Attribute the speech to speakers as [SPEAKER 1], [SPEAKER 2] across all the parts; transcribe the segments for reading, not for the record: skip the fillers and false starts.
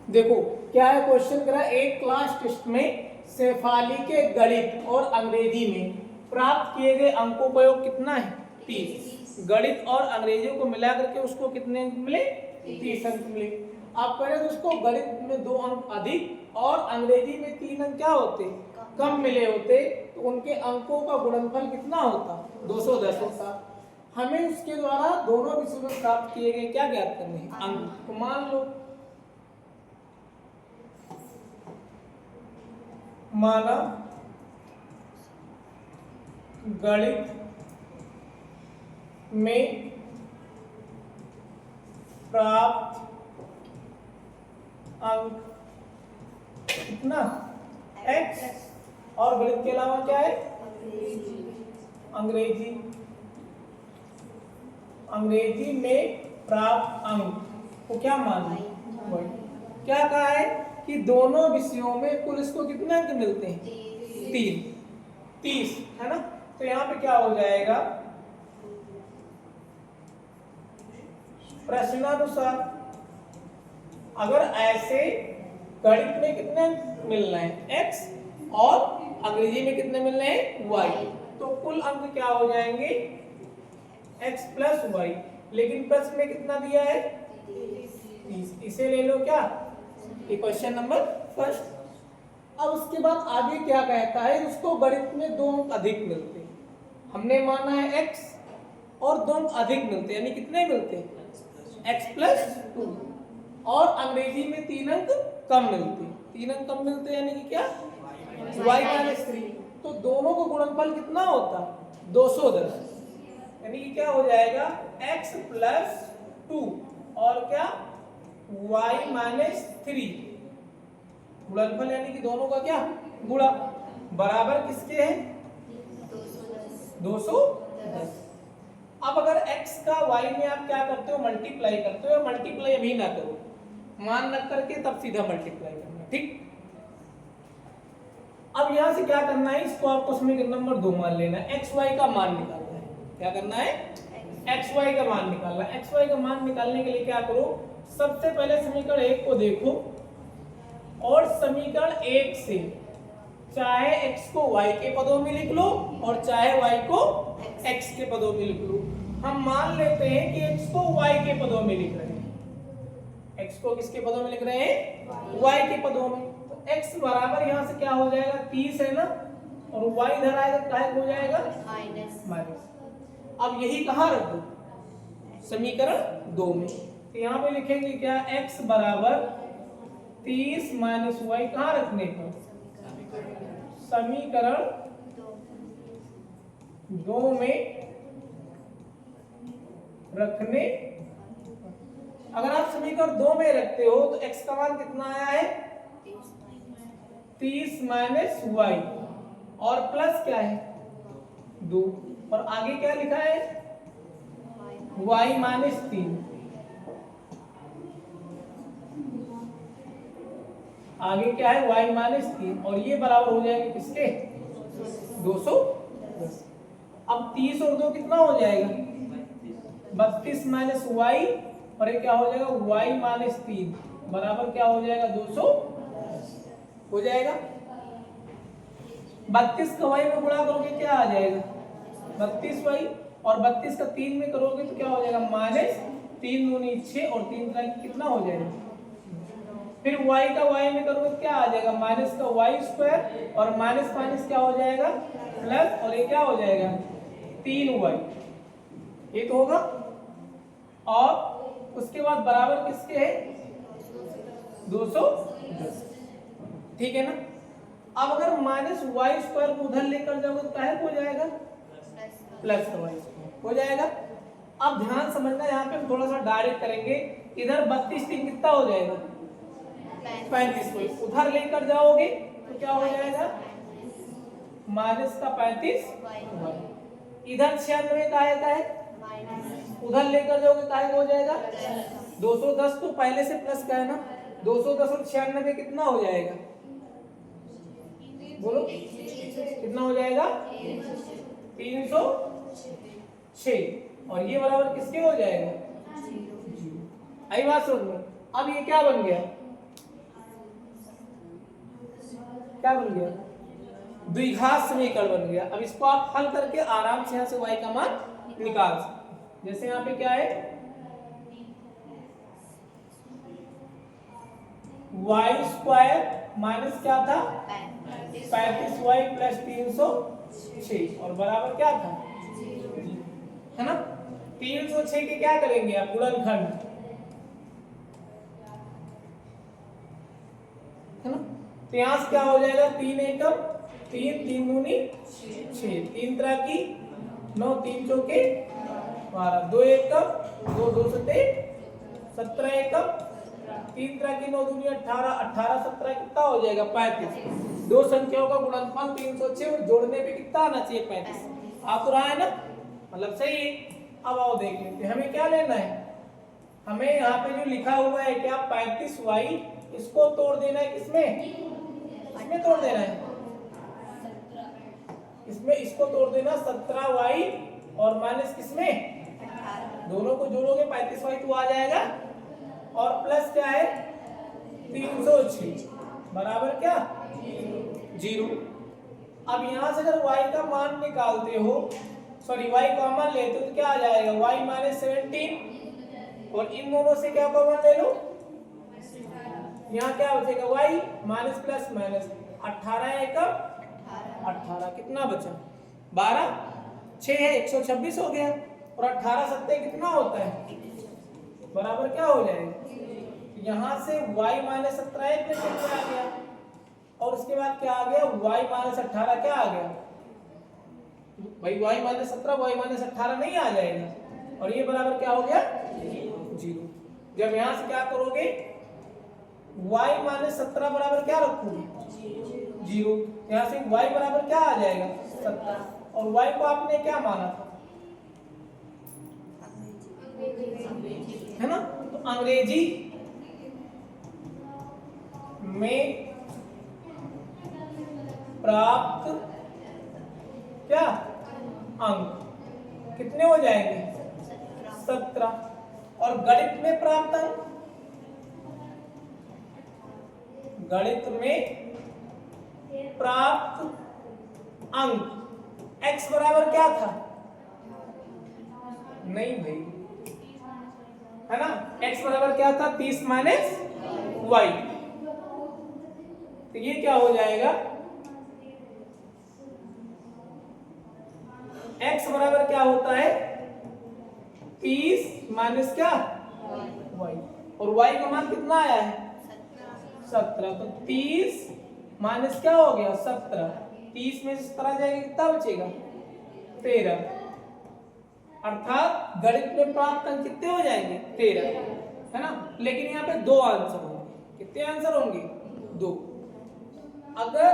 [SPEAKER 1] देखो क्या है क्वेश्चन करा, एक क्लास टेस्ट में शेफाली के गणित और अंग्रेजी में प्राप्त किए गए अंकों का योग कितना है? 30। गणित और अंग्रेजी को मिला करके उसको कितने अंक मिले? 30 अंक मिले। आप कह रहे थे उसको गणित में 2 अंक अधिक और अंग्रेजी में 3 अंक क्या होते? कम मिले होते, तो उनके अंकों का गुणनफल कितना होता? 210 होता। हमें उसके द्वारा दोनों विषयों में प्राप्त किए गए क्या ज्ञात करने हैं? अंक। तो मान लो माना गणित में प्राप्त अंक कितना? x, और गणित के अलावा क्या है? अंग्रेजी। अंग्रेजी में प्राप्त अंक को क्या मान लो? क्या कहा है कि दोनों विषयों में कुल इसको कितने अंक मिलते हैं? 30 है ना। तो यहाँ पे क्या हो जाएगा, प्रश्नानुसार अगर ऐसे गणित में कितने अंक मिलना है? x, और अंग्रेजी में कितने मिलने हैं? y। तो कुल अंक क्या हो जाएंगे? x plus y। लेकिन प्रश्न में कितना दिया है? 30। इसे ले लो क्या, ये क्वेश्चन नंबर फर्स्ट। अब उसके बाद आगे क्या कहता है, उसको गणित में 2 अंक अधिक मिलते हैं। हमने माना है x और 2 अंक अधिक मिलते हैं, यानी कितने मिलते हैं? x plus 2। और अंग्रेजी में 3 अंक कम मिलते हैं। 3 अंक कम मिलते हैं यानी कि क्या? y minus 3। तो दोनों को गुणनफल कितना होता? 210। यानी कि क्या हो जाएगा? x प्लस 2 और क्या? y minus 3। गुणनफल यानी कि दोनों का क्या? गुणा। बराबर किसके है? 210। अब अगर x का y में आप क्या करते हो? मल्टीप्लाई करते हो। मल्टीप्लाई अभी ना करो, मान रख करके तब सीधा मल्टीप्लाई करना, ठीक। अब यहां से क्या करना है, इसको आपको समीकरण नंबर 2 मान लेना है। x y का मान निकालना है। क्या करना है? x y का मान निकालना है। x y का मान निकालने के लिए क्या करो, सबसे पहले समीकरण 1 को देखो और समीकरण 1 से चाहे x को y के पदों में लिख लो और चाहे y को x के पदों में लिख लो। हम मान लेते हैं कि x को y के पदों में लिख रहे हैं। x को किसके पदों में लिख रहे हैं? y के पदों में। तो x बराबर यहां से क्या हो जाएगा? 30 है ना, और y इधर आएगा तो क्या हो जाएगा? माइनस। अब यही कहां रख दो? समीकरण 2 में। तो यहां पे लिखेंगे क्या? x बराबर 30 माइनस y कहां रखने पर? समीकरण 2 में रखने। अगर आप समीकरण 2 में रखते हो तो x का मान कितना आया है? 30 माइनस y, और प्लस क्या है? 2, और आगे क्या लिखा है? y minus 3। आगे क्या है? y माइनस 3, और ये बराबर हो जाएंगे किसके? 210। अब 30 और 2 कितना हो जाएगा? 32 माइनस y, और ये क्या हो जाएगा? y माइनस 3 बराबर क्या हो जाएगा? 200 हो जाएगा। 32 का y में गुणा करोगे क्या आ जाएगा? 32y, और 32 का 3 में करोगे तो क्या हो जाएगा? माइनस 3 दूनी 6, और 3 का कितना हो जाएगा? फिर y का y में करोगे क्या आ जाएगा? माइनस का y स्क्वायर, और माइनस माइनस क्या हो जाएगा? प्लस, और ये क्या हो जाएगा? 3y। ये तो होगा। और उसके बाद बराबर किसके है? 210। ठीक है ना। अब अगर माइनस वाई स्क्वायर को उधर लेकर जाओगे तो क्या हो जाएगा? प्लस का वाई स्क्वायर हो जाएगा। अब ध्यान समझना, यहाँ पे हम थोड़ा सा डायरेक्ट करेंगे। इधर 32 3 कितना हो जाएगा? 35 को उधर लेकर जाओगे तो क्या हो जाएगा? माइनस का 35। इधर 96 का आएगा है, उधर लेकर जाओगे क्या हो जाएगा? 210। तो पहले से प्लस का है ना, 210 और 96 कितना हो जाएगा? बोलो कितना हो जाएगा? 306। और ये बराबर किसके हो जाएगा? आई बात समझ में। अब ये क्या बन गया? क्या बन गया, द्विघात समीकरण बन गया। अब इसको आप हल करके आराम से यहाँ से y का मान निकाल सकते। जैसे यहाँ पे क्या है, y स्क्वायर माइनस क्या था 35y प्लस 306 और बराबर क्या था, है ना। 306 के क्या करेंगे आप, गुणनखंड, है ना। तो यहाँ से क्या हो जाएगा, 3 एकम 3, 3 दूनी 6, 3 तरह की 9, 3 चौके 12, 2 एकम 2 2 सते 17 एकम, 3 तरह की 9 दूनी 18, 18 17 कितना हो जाएगा 35। दो संख्याओं का गुणनफल 306 और जोड़ने पे कितना आना चाहिए 35। आ तो रहा है ना, मतलब सही है। अब आओ देख लेते हैं हमें क्या लेना है। हमें यहाँ पे जो लिखा हुआ है क्या 35y, इसको तोड़ देना है किसमें, इसमें तोड़ देना है, इसमें इसको तोड़ देना 17y और माइनस किसमें, दोनों को जोड़ोगे 35y तो आ जाएगा और प्लस क्या है 306 बराबर क्या 0। अब यहां से अगर y का मान निकालते हो, सॉरी y कॉमन लेते हो तो क्या आ जाएगा y माइनस 17 और इन दोनों से क्या कॉमन ले लो, यहाँ क्या बचेगा y माइनस प्लस माइनस 18 एकम 18 कितना बचा 12, 6 है 126 हो गया और 18 सत्ते कितना होता है बराबर क्या हो जाएगा। यहाँ से y माइनस 17 एक में आ गया और उसके बाद क्या आ गया y माइनस 18 क्या आ गया भाई, y माइनस 17 y माइनस 18 नहीं आ जाएगा और ये बराबर क्या हो गया 0। जब यहाँ से क्या करोगे y माइनस 17 बराबर क्या रखोगे 0, यहाँ से y बराबर क्या आ जाएगा 17 और y को आपने क्या माना था, है ना। तो अंग्रेजी में प्राप्त क्या अंक कितने हो जाएंगे 17 और गणित में प्राप्त अंक, गणित में प्राप्त अंक x बराबर क्या था, नहीं भाई, है ना, x बराबर क्या था 30 माइनस y, तो ये क्या हो जाएगा x बराबर क्या होता है 30 माइनस क्या y और y का मान कितना आया है 17, तो 30 माइनस क्या हो गया 17, 30 में से 17 जाएगा कितना बचेगा 13, अर्थात गणित में प्राप्त अंक कितने हो जाएंगे 13, है ना। लेकिन यहाँ पे दो आंसर होंगे, कितने आंसर होंगे 2। अगर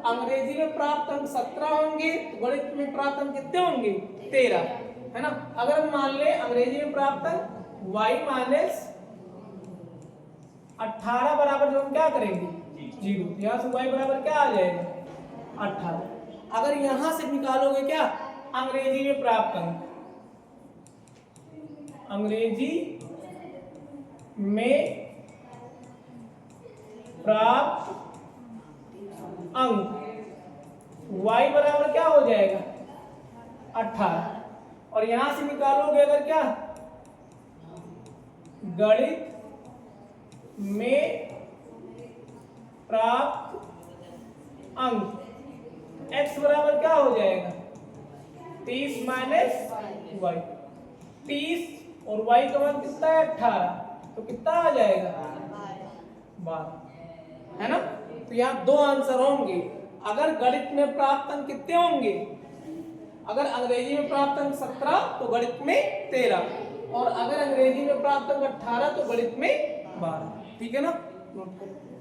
[SPEAKER 1] अंग्रेजी में प्राप्त अंक 17 होंगे तो गणित में प्राप्त अंक कितने होंगे 13, है ना। अगर हम मान ले अंग्रेजी में प्राप्त अंक y माइनस 18 बराबर जो हम क्या करेंगे 0, यहाँ से y बराबर क्या आ जाएगा 18। अगर यहाँ से निकालोगे क्या अंग्रेजी में प्राप्त अंक, अंग्रेजी में प्राप्त अंक y बराबर क्या हो जाएगा 18 और यहां से निकालोगे अगर क्या गणित में प्राप्त अंक x बराबर क्या हो जाएगा 30 माइनस y, 30 और y का मान कितना है 18, तो कितना आ जाएगा 12, है ना। तो यहाँ दो आंसर होंगे। अगर गणित में प्राप्त अंक कितने होंगे, अगर अंग्रेजी में प्राप्त अंक 17 तो गणित में 13 और अगर अंग्रेजी में प्राप्त अंक 18 तो गणित में 12, ठीक है ना। नोट करो।